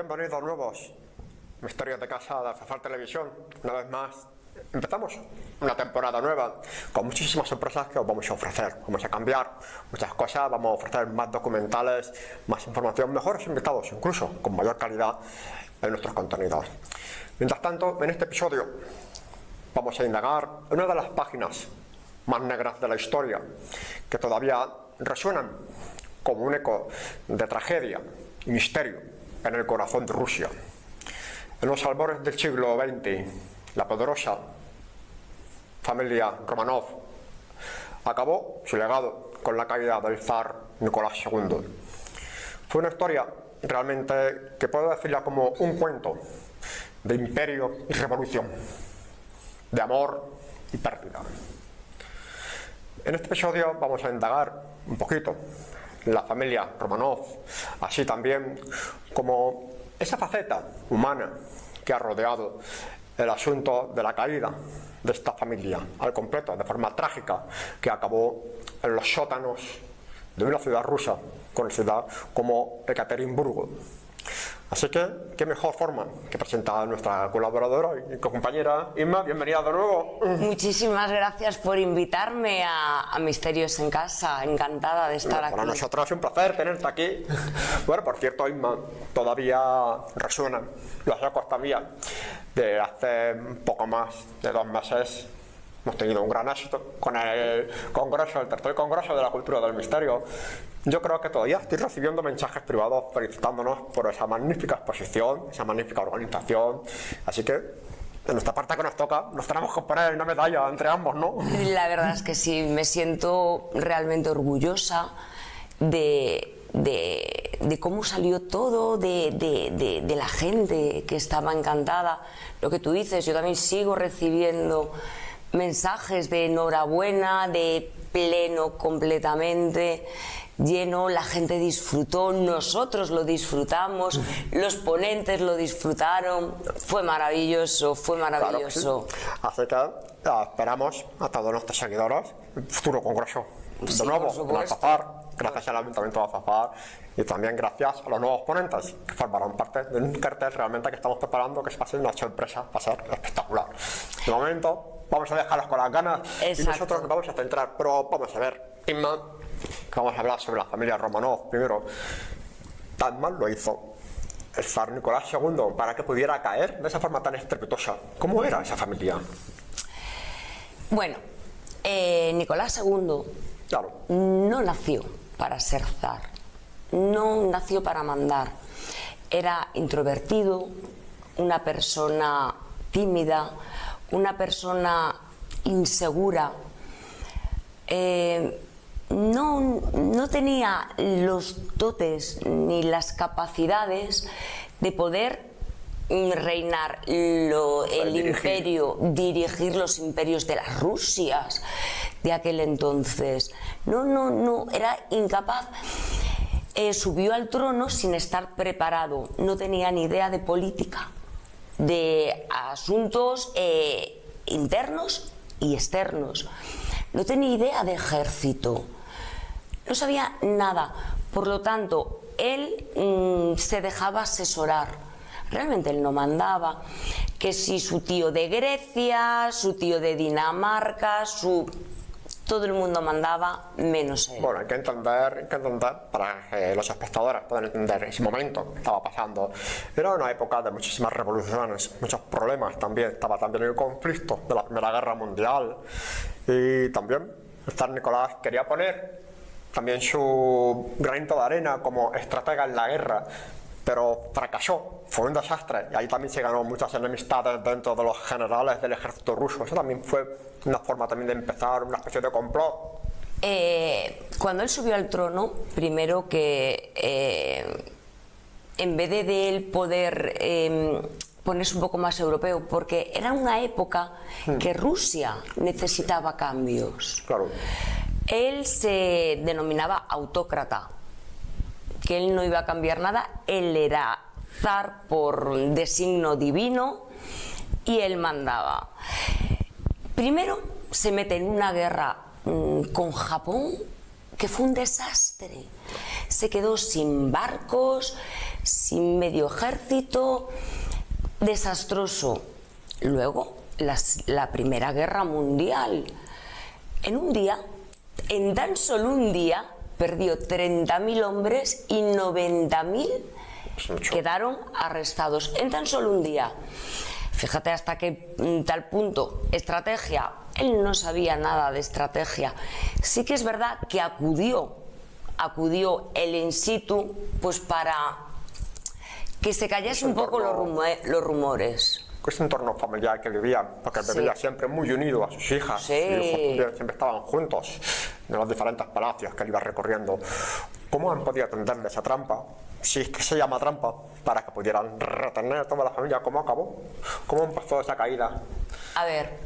Bienvenidos nuevos Misterios de Casa de Alfafar Televisión. Una vez más empezamos una temporada nueva con muchísimas sorpresas que os vamos a ofrecer. Vamos a cambiar muchas cosas, vamos a ofrecer más documentales, más información, mejores invitados, incluso con mayor calidad en nuestros contenidos. Mientras tanto, en este episodio vamos a indagar en una de las páginas más negras de la historia, que todavía resuenan como un eco de tragedia y misterio en el corazón de Rusia. En los albores del siglo XX, la poderosa familia Romanov acabó su legado con la caída del zar Nicolás II. Fue una historia realmente que puedo decirla como un cuento de imperio y revolución, de amor y pérdida. En este episodio vamos a indagar un poquito la familia Romanov, así también como esa faceta humana que ha rodeado el asunto de la caída de esta familia al completo, de forma trágica, que acabó en los sótanos de una ciudad rusa conocida como Ekaterimburgo. Así que, qué mejor forma que presentar a nuestra colaboradora y compañera Inma. Bienvenida de nuevo. Muchísimas gracias por invitarme a Misterios en Casa. Encantada de estar aquí. Para nosotros es un placer tenerte aquí. Bueno, por cierto, Inma, todavía resuenan los ecos también de hace poco más de 2 meses. Hemos tenido un gran éxito con el Congreso, el tercer Congreso de la Cultura del Misterio. Yo creo que todavía estoy recibiendo mensajes privados felicitándonos por esa magnífica exposición, esa magnífica organización. Así que, en nuestra parte que nos toca, nos tenemos que poner una medalla entre ambos, ¿no? La verdad es que sí, me siento realmente orgullosa de cómo salió todo, de la gente que estaba encantada. Lo que tú dices, yo también sigo recibiendo mensajes de enhorabuena, de pleno completamente, lleno, la gente disfrutó, nosotros lo disfrutamos, los ponentes lo disfrutaron, fue maravilloso, fue maravilloso. Claro, sí. Así que esperamos a todos nuestros seguidores, el futuro congreso, de nuevo, en Alfafar, gracias al Ayuntamiento de Alfafar y también gracias a los nuevos ponentes que formarán parte de un cartel realmente que estamos preparando, que va a ser una sorpresa, va a ser espectacular. De momento vamos a dejarlos con las ganas. Exacto. Y nosotros nos vamos a centrar, pero vamos a ver, Inma, que vamos a hablar sobre la familia Romanov. Primero, tan mal lo hizo el zar Nicolás II para que pudiera caer de esa forma tan estrepitosa. ¿Cómo era esa familia? Bueno, Nicolás II no nació para ser zar, no nació para mandar. Era introvertido, una persona tímida, una persona insegura. No tenía los dotes ni las capacidades de poder reinar el imperio, dirigir los imperios de las Rusias de aquel entonces. No, era incapaz. Subió al trono sin estar preparado, no tenía ni idea de política, de asuntos internos y externos. No tenía idea de ejército, no sabía nada. Por lo tanto, él se dejaba asesorar. Realmente él no mandaba. Que si su tío de Grecia, su tío de Dinamarca, todo el mundo mandaba, menos él. Bueno, hay que entender para que los espectadores puedan entender ese momento que estaba pasando. Era una época de muchísimas revoluciones, muchos problemas también. Estaba también el conflicto de la Primera Guerra Mundial. Y también el zar Nicolás quería poner también su granito de arena como estratega en la guerra, pero fracasó, fue un desastre, y ahí también se ganó muchas enemistades dentro de los generales del ejército ruso. Eso también fue una forma también de empezar una especie de complot. Cuando él subió al trono, primero que en vez de él poder ponerse un poco más europeo, porque era una época que Rusia necesitaba cambios. Claro. Él se denominaba autócrata, que él no iba a cambiar nada, él era zar por designo divino y él mandaba. Primero se mete en una guerra con Japón que fue un desastre. se quedó sin barcos, sin medio ejército, desastroso. Luego, la Primera Guerra Mundial. En un día, en tan solo un día, perdió 30.000 hombres y 90.000 quedaron arrestados. En tan solo un día. Fíjate hasta qué tal punto. Estrategia. Él no sabía nada de estrategia. Sí que es verdad que acudió el in situ, pues para que se callase un poco los rumores. Ese entorno familiar que vivía, porque vivía siempre muy unido a sus hijas, Sí. y siempre estaban juntos en los diferentes palacios que él iba recorriendo. ¿Cómo han podido tenderle esa trampa? Si es que se llama trampa, para que pudieran retener a toda la familia. ¿Cómo acabó? ¿Cómo empezó esa caída? A ver,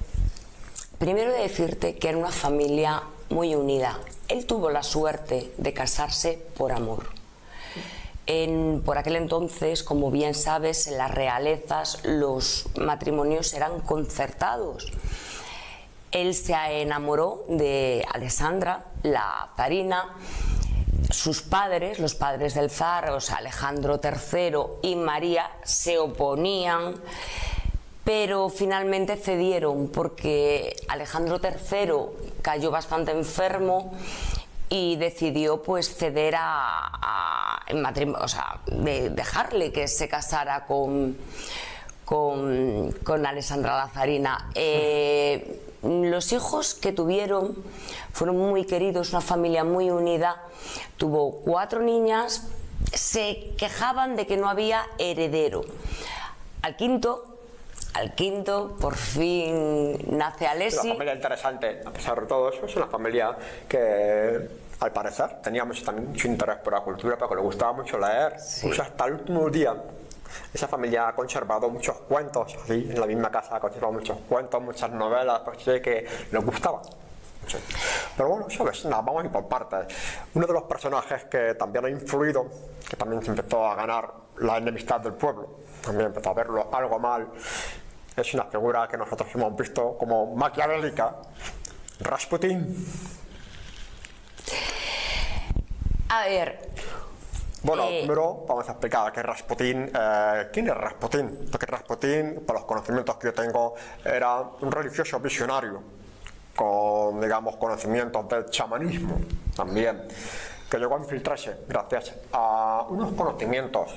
primero de decirte que era una familia muy unida. Él tuvo la suerte de casarse por amor. Por aquel entonces, como bien sabes, en las realezas los matrimonios eran concertados. Él se enamoró de Alessandra, la zarina. Sus padres, los padres del zar, o sea, Alejandro III y María, se oponían, pero finalmente cedieron porque Alejandro III cayó bastante enfermo y decidió pues ceder en matrimonio, o sea, dejarle que se casara con Alessandra la zarina. Los hijos que tuvieron fueron muy queridos, una familia muy unida. Tuvo 4 niñas, se quejaban de que no había heredero. Al quinto, por fin nace Alessi. Es una familia interesante, a pesar de todo eso. Es una familia que, al parecer, tenía mucho interés por la cultura, pero que le gustaba mucho leer. Sí. Pues hasta el último día, esa familia ha conservado muchos cuentos, así, en la misma casa ha conservado muchos cuentos, muchas novelas, pues sí, que les gustaba. Sí. Pero bueno, sabes, nada, vamos a ir por partes. Uno de los personajes que también ha influido, que también se empezó a ganar la enemistad del pueblo, también empezó a verlo algo mal, es una figura que nosotros hemos visto como maquiavélica, Rasputín. A ver. Bueno, primero vamos a explicar qué es Rasputín. ¿Quién es Rasputín? Porque Rasputín, por los conocimientos que yo tengo, era un religioso visionario con, digamos, conocimientos del chamanismo también, que llegó a infiltrarse gracias a unos conocimientos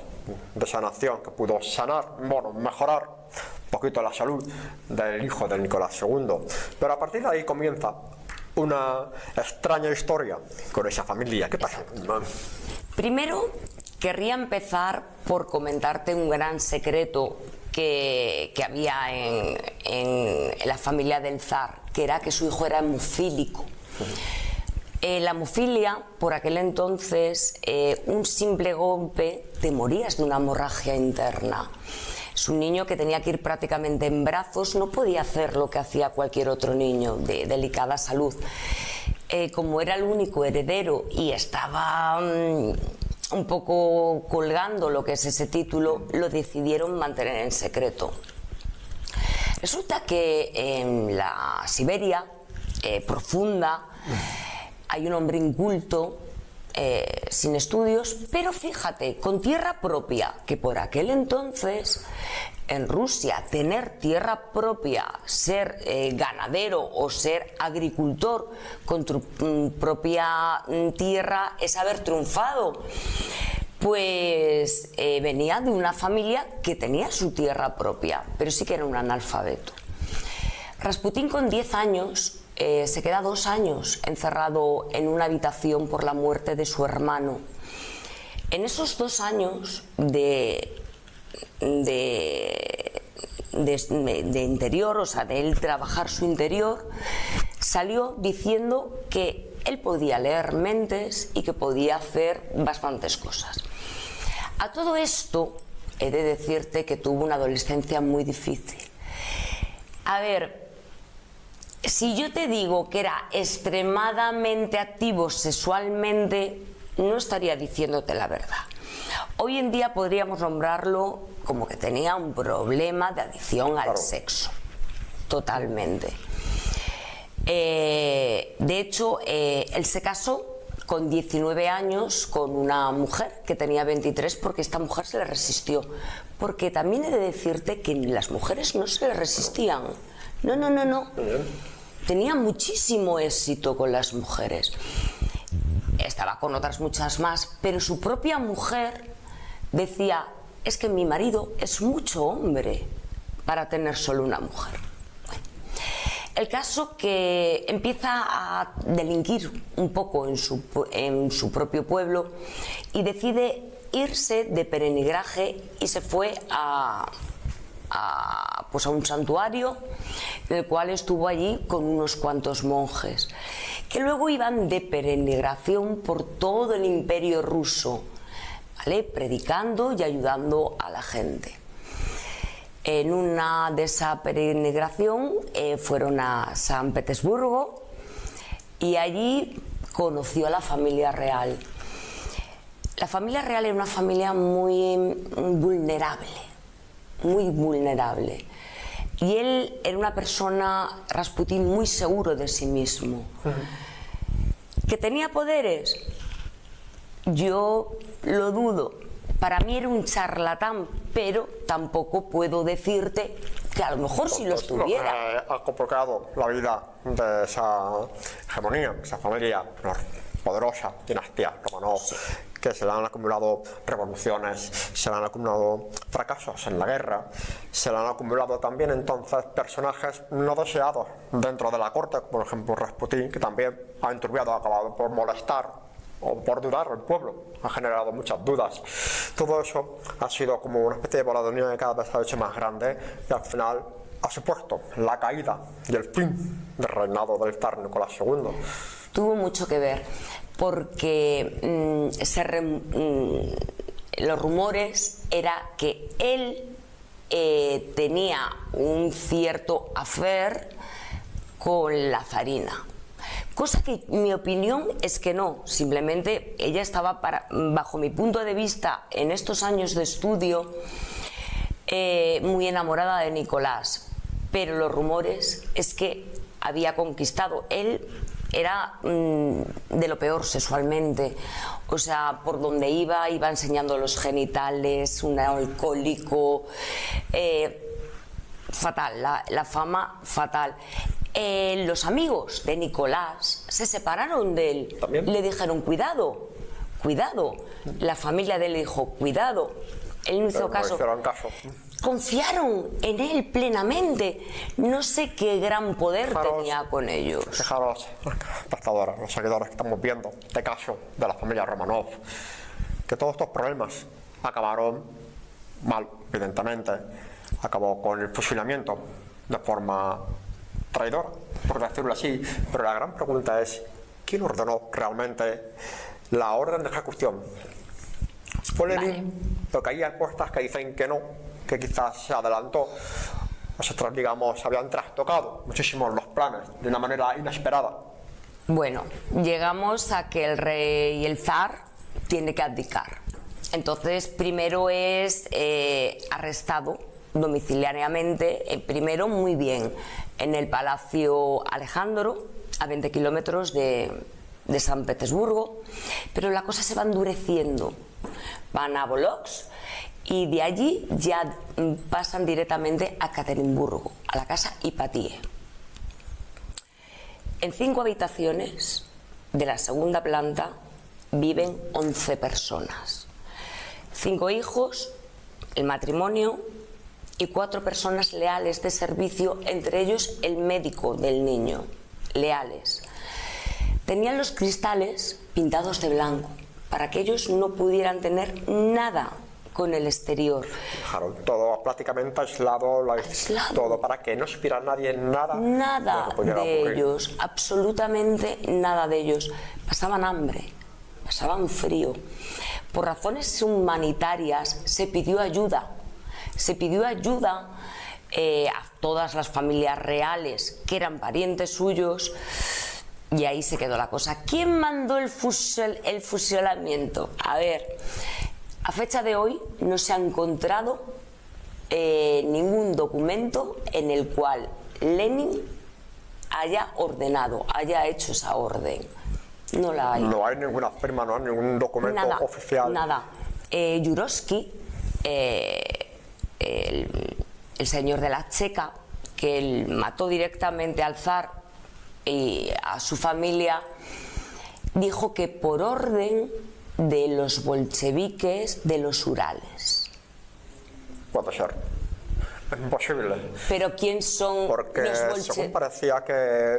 de sanación que pudo sanar, bueno, mejorar un poquito la salud del hijo de Nicolás II. Pero a partir de ahí comienza una extraña historia con esa familia. ¿Qué pasa? Primero, querría empezar por comentarte un gran secreto que había en la familia del zar, que era que su hijo era hemofílico. La hemofilia, por aquel entonces, un simple golpe te morías de una hemorragia interna. Es un niño que tenía que ir prácticamente en brazos, no podía hacer lo que hacía cualquier otro niño de delicada salud. Como era el único heredero y estaba un poco colgando lo que es ese título, lo decidieron mantener en secreto. Resulta que en la Siberia profunda hay un hombre inculto, sin estudios, pero fíjate, con tierra propia, que por aquel entonces en Rusia tener tierra propia, ser ganadero o ser agricultor con tu propia tierra es haber triunfado. Pues venía de una familia que tenía su tierra propia, pero sí que era un analfabeto. Rasputín con 10 años se queda 2 años encerrado en una habitación por la muerte de su hermano. En esos 2 años de interior, o sea, de él trabajar su interior, salió diciendo que él podía leer mentes y que podía hacer bastantes cosas. A todo esto, he de decirte que tuvo una adolescencia muy difícil. A ver, si yo te digo que era extremadamente activo sexualmente, no estaría diciéndote la verdad. Hoy en día podríamos nombrarlo como que tenía un problema de adicción al sexo. Totalmente. De hecho, él se casó con 19 años con una mujer que tenía 23, porque esta mujer se le resistió. Porque también he de decirte que las mujeres no se le resistían. No, no, no, no. Tenía muchísimo éxito con las mujeres. Estaba con otras muchas más, pero su propia mujer decía: es que mi marido es mucho hombre para tener solo una mujer. Bueno, el caso que empieza a delinquir un poco en su propio pueblo y decide irse de peregrinaje y se fue a un santuario en el cual estuvo allí con unos cuantos monjes que luego iban de peregrinación por todo el imperio ruso, ¿vale? Predicando y ayudando a la gente. En una de esa peregrinación fueron a San Petersburgo y allí conoció a la familia real. La familia real era una familia muy vulnerable, muy vulnerable. Y él era una persona, Rasputín, muy seguro de sí mismo. ¿Que tenía poderes? Yo lo dudo. Para mí era un charlatán, pero tampoco puedo decirte que a lo mejor si lo estuviera. Ha complicado la vida de esa hegemonía, esa familia poderosa, dinastía Romanov, sí, que se le han acumulado revoluciones, se le han acumulado fracasos en la guerra, se le han acumulado también entonces personajes no deseados dentro de la corte, como por ejemplo Rasputín, que también ha enturbiado, ha acabado por molestar o por dudar al pueblo, ha generado muchas dudas. Todo eso ha sido como una especie de bola de nieve que cada vez se ha hecho más grande y al final ha supuesto la caída y el fin del reinado del zar Nicolás II. Tuvo mucho que ver porque los rumores era que él tenía un cierto affair con la zarina. Cosa que mi opinión es que no, simplemente ella estaba, bajo mi punto de vista, en estos años de estudio, muy enamorada de Nicolás, pero los rumores es que había conquistado. Él era de lo peor sexualmente, o sea, por donde iba enseñando los genitales, un alcohólico, fatal, la fama fatal. Los amigos de Nicolás se separaron de él. ¿También? Le dijeron: cuidado, cuidado. La familia de él le dijo: cuidado. Él no hizo caso. Confiaron en él plenamente. No sé qué gran poder tenía con ellos. Fijaros, espectadores, los seguidores que estamos viendo este caso de la familia Romanov, que todos estos problemas acabaron mal, evidentemente. Acabó con el fusilamiento de forma traidora, por decirlo así, pero la gran pregunta es: ¿quién ordenó realmente la orden de ejecución? ¿Fue Lenin? Porque hay apuestas que dicen que no, que quizás se adelantó. Nosotros, digamos, habían trastocado muchísimo los planes de una manera inesperada. Bueno, llegamos a que el rey y el zar tiene que abdicar. Entonces, primero es arrestado domiciliariamente, primero muy bien, en el Palacio Alejandro, a 20 kilómetros de San Petersburgo, pero la cosa se va endureciendo. Van a Volokhs y de allí ya pasan directamente a Ekaterimburgo, a la casa Hipatie. En 5 habitaciones de la segunda planta viven 11 personas, 5 hijos, el matrimonio y 4 personas leales de servicio, entre ellos el médico del niño, leales. Tenían los cristales pintados de blanco para que ellos no pudieran tener nada con el exterior. Dejaron todo prácticamente aislado, todo para que no supiera nadie nada. Nada de ellos, absolutamente nada de ellos. Pasaban hambre, pasaban frío. Por razones humanitarias se pidió ayuda. Se pidió ayuda a todas las familias reales que eran parientes suyos y ahí se quedó la cosa. ¿Quién mandó el fusilamiento? A ver, a fecha de hoy no se ha encontrado ningún documento en el cual Lenin haya ordenado, haya hecho esa orden. No la hay. No hay ninguna firma, no hay ningún documento oficial. Nada. Yurovsky, el señor de la Checa, que él mató directamente al zar y a su familia, dijo que por orden de los bolcheviques de los Urales. Puede ser. Es imposible. Pero ¿quién son porque los bolcheviques? Según parecía que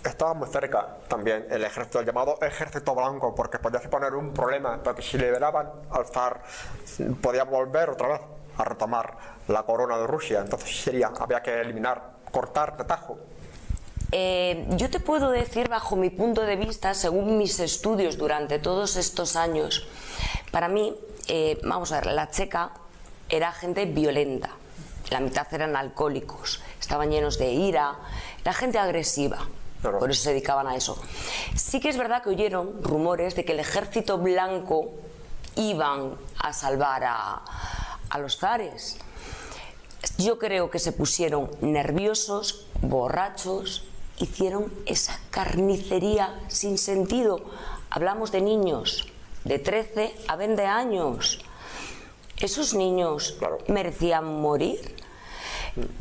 estaba muy cerca también el ejército, el llamado ejército blanco, porque podía suponer un problema, porque si liberaban al zar podía volver otra vez a retomar la corona de Rusia. Entonces había que eliminar, cortar de tajo. Yo te puedo decir, bajo mi punto de vista, según mis estudios durante todos estos años, para mí, vamos a ver, la Checa era gente violenta, la mitad eran alcohólicos, estaban llenos de ira, era gente agresiva. Claro. Por eso se dedicaban a eso. Sí que es verdad que oyeron rumores de que el ejército blanco iban a salvar a los zares. Yo creo que se pusieron nerviosos, borrachos, hicieron esa carnicería sin sentido. Hablamos de niños de 13 a 20 años. Esos niños merecían morir.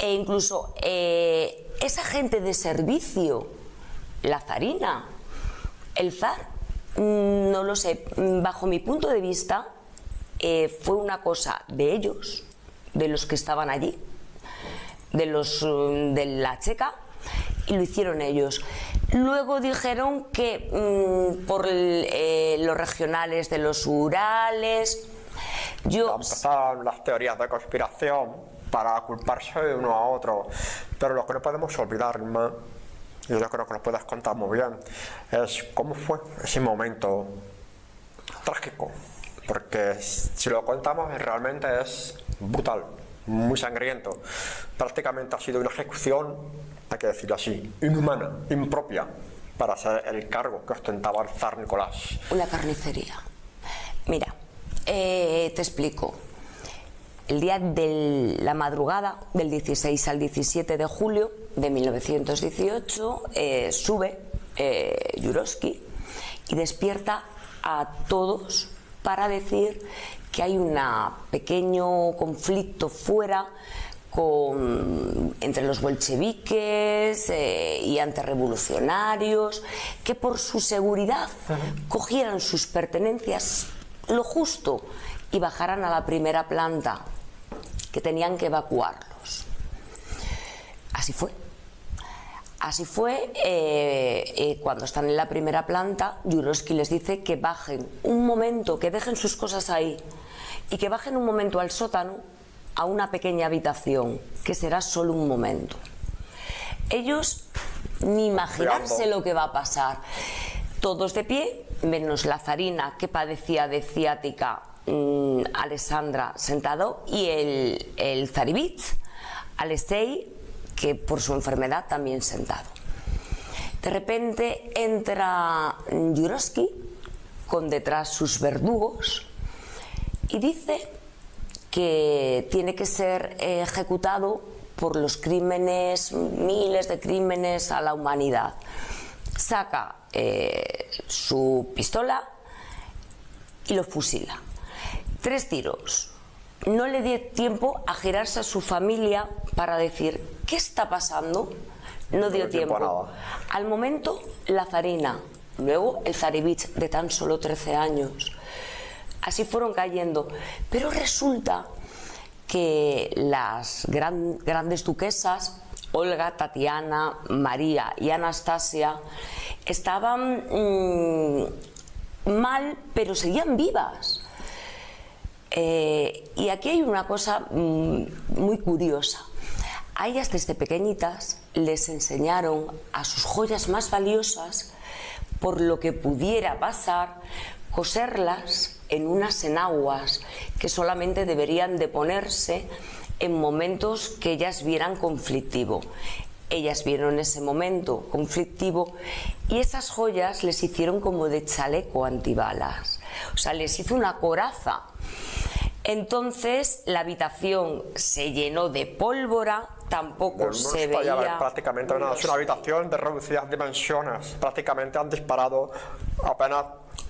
E incluso esa gente de servicio, la zarina, el zar, no lo sé, bajo mi punto de vista fue una cosa de ellos, de los que estaban allí, de la Checa, y lo hicieron ellos. Luego dijeron que por los regionales de los Urales. Empezaron las teorías de conspiración para culparse de uno a otro, pero lo que no podemos olvidar, Inma, y yo creo que lo puedes contar muy bien, es cómo fue ese momento trágico, porque si lo contamos realmente es brutal, muy sangriento. Prácticamente ha sido una ejecución, hay que decirlo así, inhumana, impropia para ser el cargo que ostentaba el zar Nicolás. Una carnicería. Mira, te explico. El día de la madrugada del 16 al 17 de julio de 1918 sube Yurovsky y despierta a todos para decir que hay un pequeño conflicto fuera entre los bolcheviques y antirrevolucionarios, que por su seguridad cogieran sus pertenencias lo justo y bajaran a la primera planta, que tenían que evacuarlos. Así fue. Así fue. Cuando están en la primera planta, Yurovsky les dice que bajen un momento, que dejen sus cosas ahí y que bajen un momento al sótano, a una pequeña habitación, que será solo un momento. Ellos ni imaginarse lo que va a pasar. Todos de pie, menos la zarina, que padecía de ciática, Alexandra, sentado, y el zarevich, Alexei, que por su enfermedad también sentado. De repente entra Yurovsky con detrás sus verdugos y dice que tiene que ser ejecutado por los crímenes, miles de crímenes a la humanidad. Saca su pistola y lo fusila. 3 tiros. No le dio tiempo a girarse a su familia para decir ¿qué está pasando? No dio tiempo. Al momento, la zarina, luego el zarevich de tan solo 13 años. Así fueron cayendo. Pero resulta que las grandes duquesas, Olga, Tatiana, María y Anastasia, estaban mal, pero seguían vivas. Y aquí hay una cosa muy curiosa. A ellas desde pequeñitas les enseñaron a sus joyas más valiosas, por lo que pudiera pasar, coserlas en unas enaguas que solamente deberían de ponerse en momentos que ellas vieran conflictivo. Ellas vieron ese momento conflictivo y esas joyas les hicieron como de chaleco antibalas. O sea, les hizo una coraza. Entonces la habitación se llenó de pólvora, tampoco No se podía ver veía. prácticamente nada. Es una habitación de reducidas dimensiones. Prácticamente han disparado apenas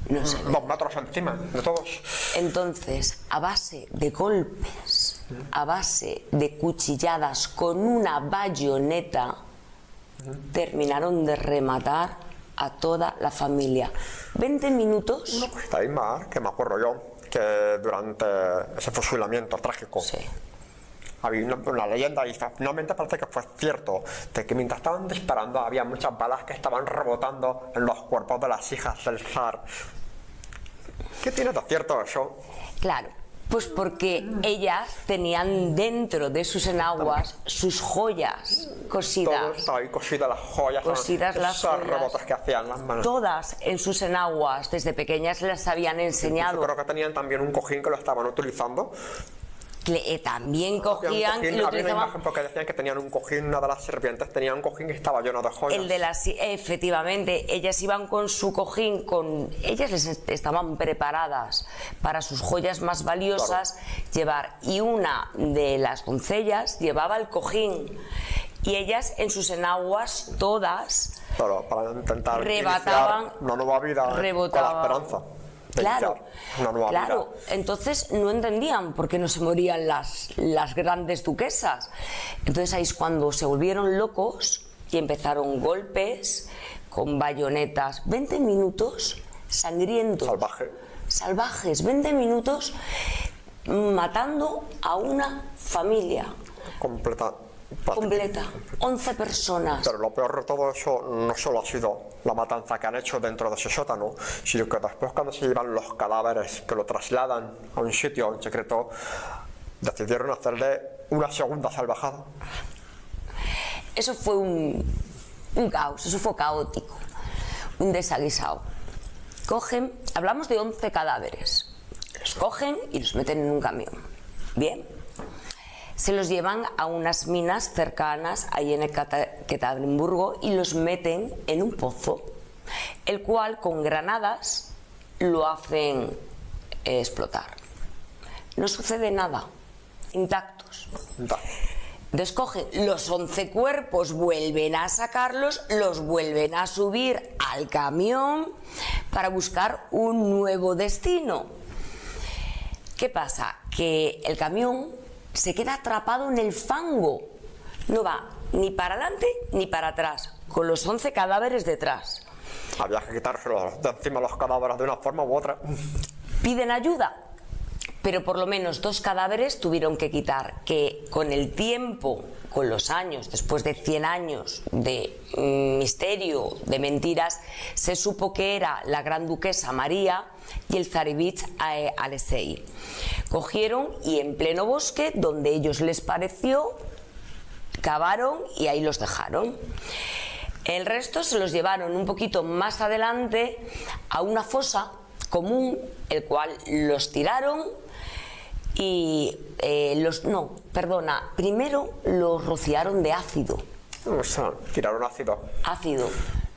2 metros encima de todos. Entonces, a base de golpes, a base de cuchilladas con una bayoneta, terminaron de rematar a toda la familia. 20 minutos. Está ahí más, que me acuerdo yo, que durante ese fusilamiento trágico Sí. había una leyenda y finalmente parece que fue cierto, de que mientras estaban disparando había muchas balas que estaban rebotando en los cuerpos de las hijas del zar. ¿Qué tiene de cierto eso? Claro, pues porque ellas tenían dentro de sus enaguas sus joyas Todo cosidas. estaba ahí cosidas las joyas, Cosidas las esos joyas. rebotes que hacían las manos. Todas en sus enaguas, desde pequeñas les habían Yo enseñado. creo que tenían también un cojín que lo estaban utilizando. También Había un cogían cojín, y lo había una utilizaban. imagen porque decían que tenían un cojín, una de las sirvientes tenía un cojín que estaba lleno de joyas. El de las, efectivamente, ellas iban con su cojín, ellas estaban preparadas para sus joyas más valiosas llevar, y una de las doncellas llevaba el cojín, y ellas en sus enaguas todas Claro, para intentar rebataban, iniciar una nueva vida con la rebotaban. esperanza de Claro, iniciar una nueva claro. vida. Entonces no entendían por qué no se morían las grandes duquesas. Entonces ahí es cuando se volvieron locos y empezaron golpes con bayonetas. 20 minutos sangrientos. Salvaje. Salvajes. 20 minutos matando a una familia Completa. completa. 11 personas. Pero lo peor de todo eso no solo ha sido la matanza que han hecho dentro de ese sótano, sino que después cuando se llevan los cadáveres, que lo trasladan a un sitio en secreto, decidieron hacerle una segunda salvajada. Eso fue un caos, eso fue caótico, un desaguisado. Cogen, hablamos de 11 cadáveres, los cogen y los meten en un camión. Bien. Se los llevan a unas minas cercanas ahí en Ekaterimburgo y los meten en un pozo, el cual con granadas lo hacen explotar. No sucede nada, intactos. Entonces cogen los 11 cuerpos, vuelven a sacarlos, los vuelven a subir al camión para buscar un nuevo destino. ¿Qué pasa? Que el camión se queda atrapado en el fango, no va ni para adelante ni para atrás, con los 11 cadáveres detrás. Había que quitárselos de encima los cadáveres de una forma u otra. Piden ayuda, pero por lo menos 2 cadáveres tuvieron que quitar, que con el tiempo, con los años, después de 100 años de misterio, de mentiras, se supo que era la gran duquesa María y el zarevich Alexei. Cogieron y en pleno bosque, donde ellos les pareció, cavaron y ahí los dejaron. El resto se los llevaron un poquito más adelante a una fosa común, el cual los tiraron y primero los rociaron de ácido. O sea, tiraron ácido. Ácido.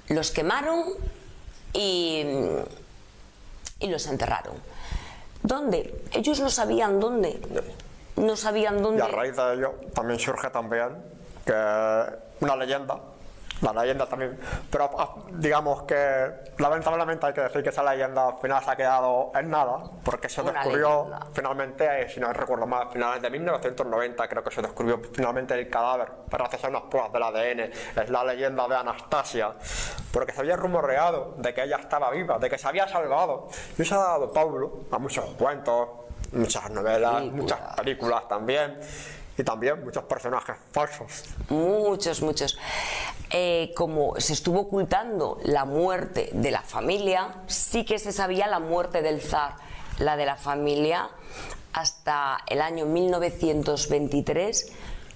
Los quemaron y los enterraron. ¿Dónde? Ellos no sabían dónde. No sabían dónde. Y a raíz de ello también surge también que una leyenda, la leyenda también, pero digamos que lamentablemente hay que decir que esa leyenda al final se ha quedado en nada, porque se Una descubrió leyenda. finalmente, si no recuerdo mal, a finales de 1990 creo que se descubrió finalmente el cadáver, gracias a unas pruebas del ADN. Es la leyenda de Anastasia, porque se había rumoreado de que ella estaba viva, de que se había salvado, y eso ha dado Pablo a muchos cuentos, muchas novelas, muchas películas también, y también muchos personajes falsos. Muchos. Como se estuvo ocultando la muerte de la familia, sí que se sabía la muerte del zar, la de la familia, hasta el año 1923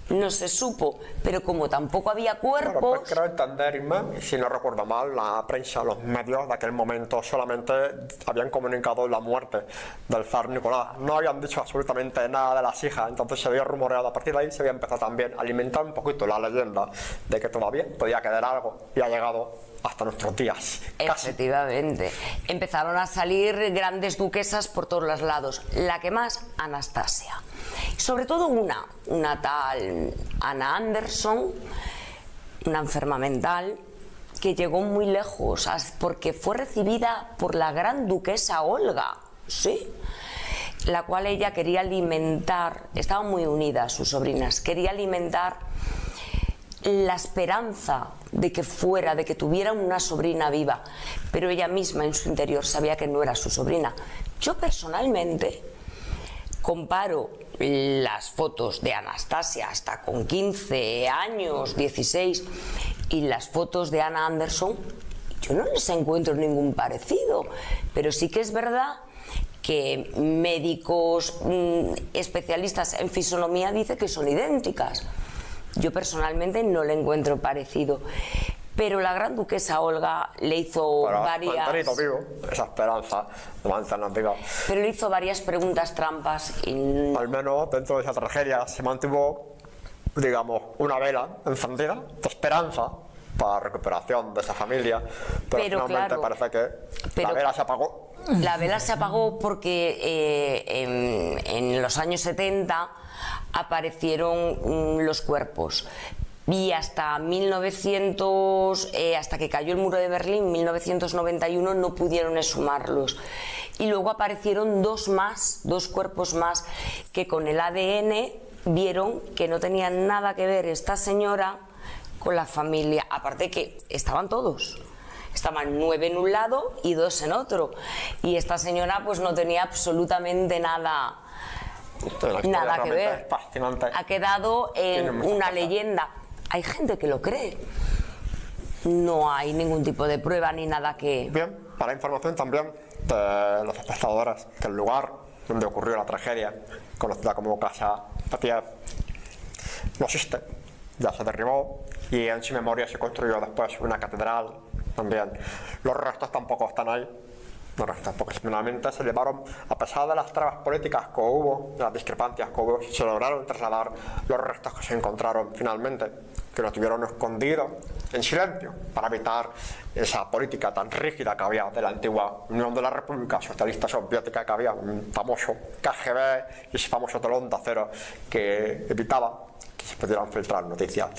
no se supo, pero como tampoco había Claro, cuerpos, pues creo entender, Irma, si no recuerdo mal, la prensa, los medios de aquel momento solamente habían comunicado la muerte del zar Nicolás. No habían dicho absolutamente nada de las hijas, entonces se había rumoreado. A partir de ahí se había empezado también a alimentar un poquito la leyenda de que todavía podía quedar algo, y ha llegado hasta nuestros días. Casi. Efectivamente. Empezaron a salir grandes duquesas por todos los lados. La que más, Anastasia. Sobre todo una tal Anna Anderson, una enferma mental, que llegó muy lejos porque fue recibida por la gran duquesa Olga, ¿sí? La cual ella quería alimentar, estaban muy unidas sus sobrinas, quería alimentar la esperanza de que tuviera una sobrina viva, pero ella misma en su interior sabía que no era su sobrina. Yo personalmente comparo las fotos de Anastasia hasta con 15 años, 16, y las fotos de Anna Anderson, yo no les encuentro ningún parecido, pero sí que es verdad que médicos especialistas en fisonomía dicen que son idénticas. Yo personalmente no le encuentro parecido. Pero la gran duquesa Olga le hizo mantenido vivo esa esperanza de mantenernos vivos. Pero le hizo varias preguntas trampas y... Al menos dentro de esa tragedia se mantuvo, digamos, una vela encendida de esperanza para la recuperación de esa familia, pero finalmente claro, parece que la vela se apagó. La vela se apagó porque en los años 70 aparecieron los cuerpos. Y hasta hasta que cayó el muro de Berlín, 1991, no pudieron exhumarlos. Y luego aparecieron dos cuerpos más, que con el ADN vieron que no tenían nada que ver esta señora con la familia. Aparte que estaban todos. Estaban 9 en un lado y 2 en otro. Y esta señora pues no tenía absolutamente nada que ver. Ha quedado en una leyenda. Hay gente que lo cree. No hay ningún tipo de prueba ni nada que... Bien, para información también de los espectadores, que el lugar donde ocurrió la tragedia, conocida como Casa Patiev, no existe, ya se derribó, y en su memoria se construyó después una catedral también. Los restos tampoco están ahí. Los restos, porque finalmente se llevaron, a pesar de las trabas políticas que hubo, de las discrepancias que hubo, se lograron trasladar los restos que se encontraron finalmente, que los tuvieron escondidos en silencio para evitar esa política tan rígida que había de la antigua Unión de la República Socialista Soviética, que había un famoso KGB y ese famoso telón de acero que evitaba que se pudieran filtrar noticias.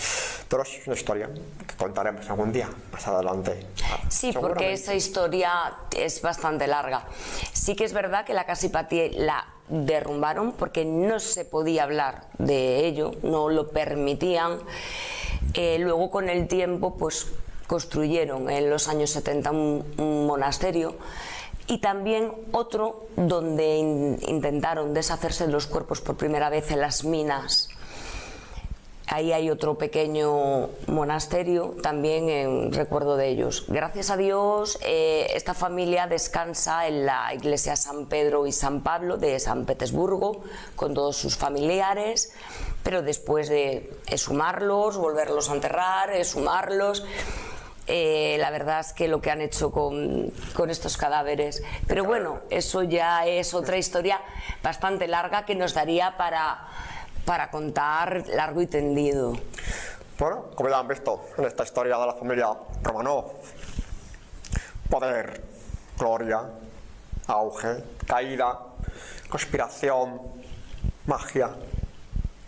Pero es una historia que contaremos algún día más adelante. Sí, porque esa historia es bastante larga. Sí que es verdad que la Casa Patiev la derrumbaron porque no se podía hablar de ello, no lo permitían. Luego con el tiempo pues construyeron en los años 70 un monasterio y también otro donde intentaron deshacerse de los cuerpos por primera vez en las minas. Ahí hay otro pequeño monasterio también en recuerdo de ellos. Gracias a Dios, esta familia descansa en la iglesia San Pedro y San Pablo de San Petersburgo con todos sus familiares, pero después de exhumarlos, volverlos a enterrar, exhumarlos, la verdad es que lo que han hecho con estos cadáveres. Pero bueno, eso ya es otra historia bastante larga que nos daría para contar largo y tendido. Bueno, como ya han visto en esta historia de la familia Romanov, poder, gloria, auge, caída, conspiración, magia,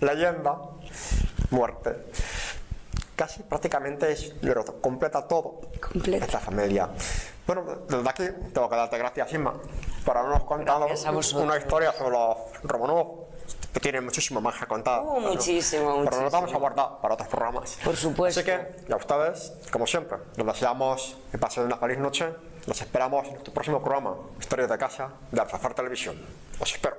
leyenda, muerte. Casi prácticamente completa todo esta familia. Bueno, desde aquí tengo que darte gracias, Inma, por habernos contado una historia sobre los Romanov, que tiene muchísimo más que contar. Muchísimo. Pero nos vamos a guardar para otros programas. Por supuesto. Así que, y a ustedes, como siempre, les deseamos que pasen una feliz noche. Los esperamos en nuestro próximo programa, Historias de Casa, de Alfafar Televisión. Os espero.